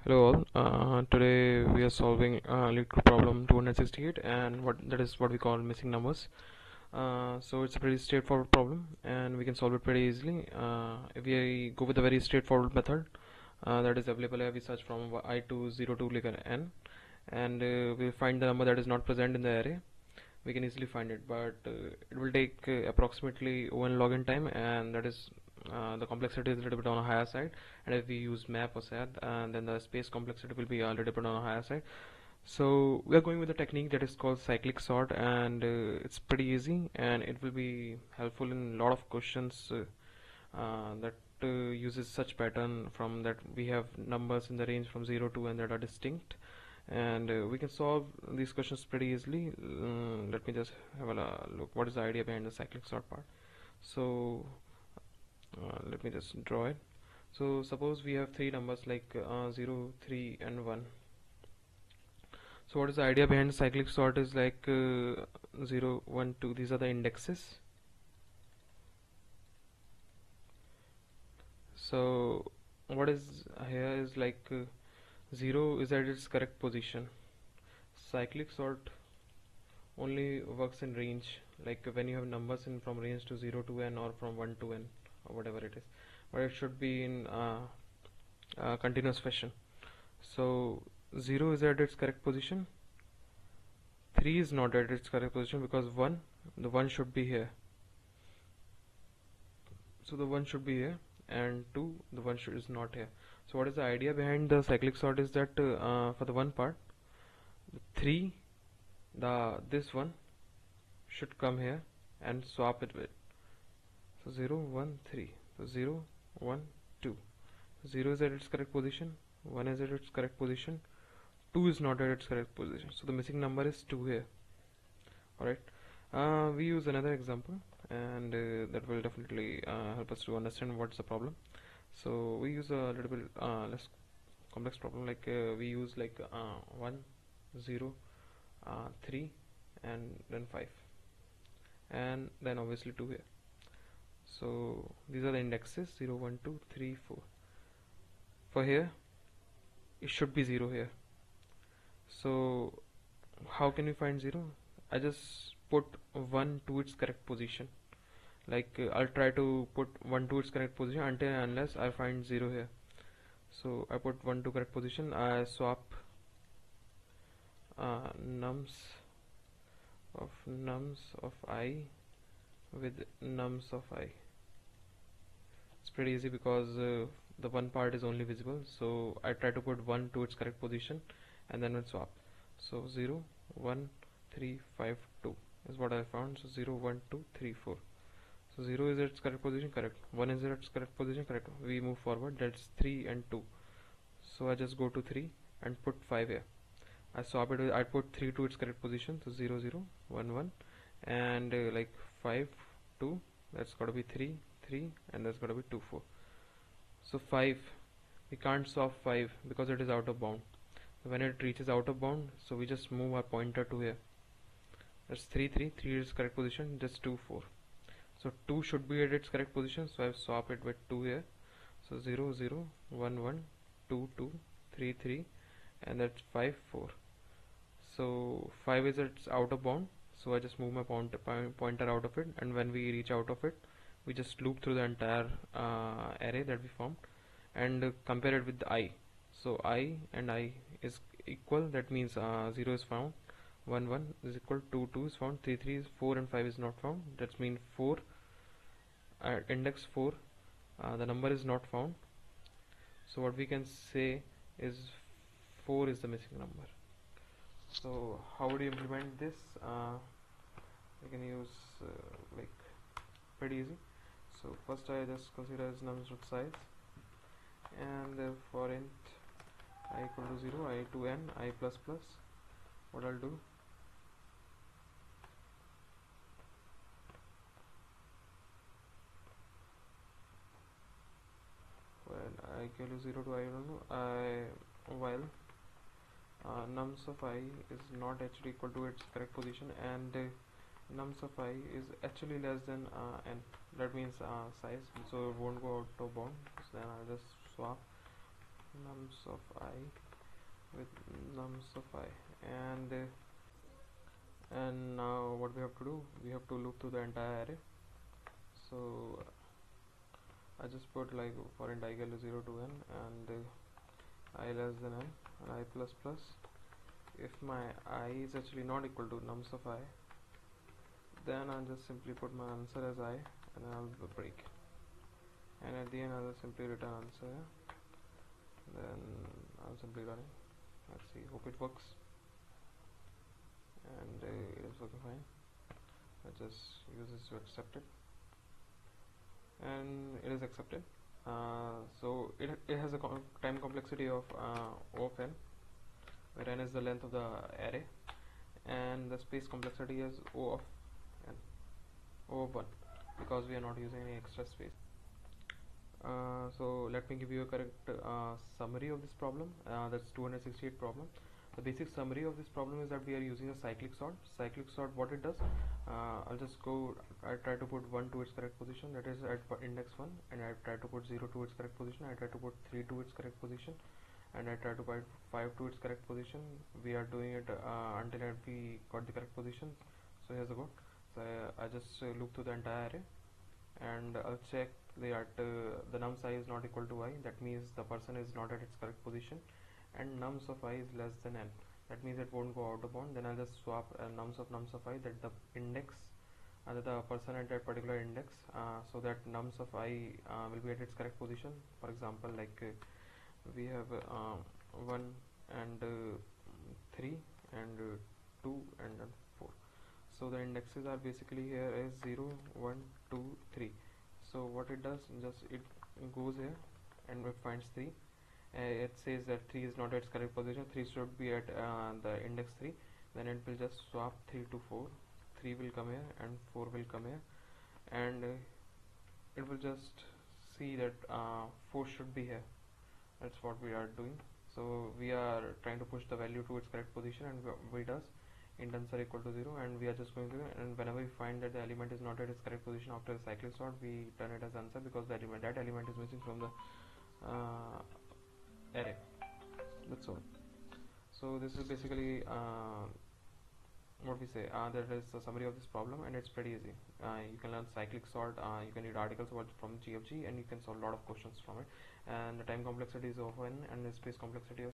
Hello all. Today we are solving Leetcode problem 268, and that is what we call missing numbers. So it's a pretty straightforward problem, and we can solve it pretty easily. If we go with a very straightforward method that is available here, we search from I to 0 to like an n, and we find the number that is not present in the array. We can easily find it, but it will take approximately one login time, and that is the complexity is a little bit on a higher side. And if we use map or sad, then the space complexity will be a little bit on a higher side. So we are going with a technique that is called cyclic sort, and it's pretty easy, and it will be helpful in a lot of questions that uses such pattern from that we have numbers in the range from 0 to n that are distinct, and we can solve these questions pretty easily. Let me just have a look. What is the idea behind the cyclic sort part? So let me just draw it. So suppose we have three numbers like 0, 3 and 1. So what is the idea behind cyclic sort is like 0, 1, 2, these are the indexes. So what is here is like 0 is at its correct position. Cyclic sort only works in range, like when you have numbers in from range to 0 to n or from 1 to n or whatever it is, but it should be in continuous fashion. So 0 is at its correct position, 3 is not at its correct position because the 1 should be here, so the 1 should be here, and 2 the 1 is not here. So what is the idea behind the cyclic sort is that for the one part, the 3, this one should come here and swap it with. So 0, 1, 3. So 0, 1, 2. 0 is at its correct position, 1 is at its correct position, 2 is not at its correct position. So the missing number is 2 here. Alright. We use another example, and that will definitely help us to understand what's the problem. So we use a little bit less complex problem, like we use like 1, 0, 3 and then 5, and then obviously 2 here. So these are the indexes 0, 1, 2, 3, 4. For here it should be 0 here. So how can we find 0? I just put 1 to its correct position. Like I'll try to put 1 to its correct position until and unless I find 0 here. So I put 1 to correct position. I swap nums of I with nums of I. It's pretty easy because the one part is only visible, so I try to put 1 to its correct position and then we'll swap. So 0, 1, 3, 5, 2 is what I found. So 0, 1, 2, 3, 4. So 0 is at its correct position, correct. 1 is at its correct position, correct. We move forward, that's 3 and 2. So I just go to 3 and put 5 here. I swap it with, I put 3 to its correct position, so 0, 0, 1, 1, and like 5, 2, that's got to be 3, 3, and that's got to be 2, 4. So 5, we can't swap 5 because it is out of bound. When it reaches out of bound, so we just move our pointer to here. That's 3, 3, 3 is correct position, just 2, 4. So 2 should be at its correct position, so I swap it with 2 here. So 0, 0, 1, 1, 2, 2, 3, 3, and that's 5, 4. So 5 is its out of bound, so I just move my pointer out of it, and when we reach out of it, we just loop through the entire array that we formed and compare it with I. So I and I is equal, that means 0 is found, 1, 1 is equal, 2, 2 is found, 3, 3 is 4, and 5 is not found. That means 4 at index 4 the number is not found. So what we can say is 4 is the missing number. So how would you implement this? You can use like pretty easy. So first I just consider as nums with size, and for int I equal to 0, I to n, I plus plus. What I'll do, when I equal to 0 to I don't know, while nums of I is not actually equal to its correct position, and nums of I is actually less than n, that means size, so it won't go out of bound. So then I'll just swap nums of I with nums of I, and now what we have to do, we have to loop through the entire array. So I just put like for int I equal to 0 to n and I less than n and I plus plus. If my I is actually not equal to nums of I, then I'll just simply put my answer as I and then I'll break, and at the end I'll just simply return answer. Then I'll simply run it. Let's see, hope it works, and it is working fine. I just use this to accept it, and it is accepted. So it has a time complexity of O of n, where n is the length of the array, and the space complexity is O of n, O of 1, because we are not using any extra space. So let me give you a correct summary of this problem. That's 268 problem. The basic summary of this problem is that we are using a cyclic sort. Cyclic sort, what it does, I'll just go, I try to put 1 to its correct position, that is at index 1, and I try to put 0 to its correct position, I try to put 3 to its correct position, and I try to put 5 to its correct position. We are doing it until we got the correct position. So here's the code. So I just loop through the entire array, and I'll check the nums I is not equal to I, that means the person is not at its correct position, and nums of I is less than n, that means it won't go out of bound. Then I'll just swap nums of I, that the index the person at that particular index, so that nums of I will be at its correct position. For example, like we have 1 and 3 and 2 and 4. So the indexes are basically here is 0, 1, 2, 3. So what it does, just it goes here and it finds 3. It says that 3 is not at its correct position, 3 should be at the index 3. Then it will just swap 3 to 4, 3 will come here and 4 will come here, and it will just see that 4 should be here. That's what we are doing. So we are trying to push the value to its correct position, and we does int answer equal to 0, and we are just going to, and whenever we find that the element is not at its correct position after the cyclic sort, we turn it as answer, because that element is missing from the array. That's all. So this is basically what we say, that is the summary of this problem, and it's pretty easy. You can learn cyclic sort, you can read articles about from GFG, and you can solve a lot of questions from it. And the time complexity is of n, and the space complexity of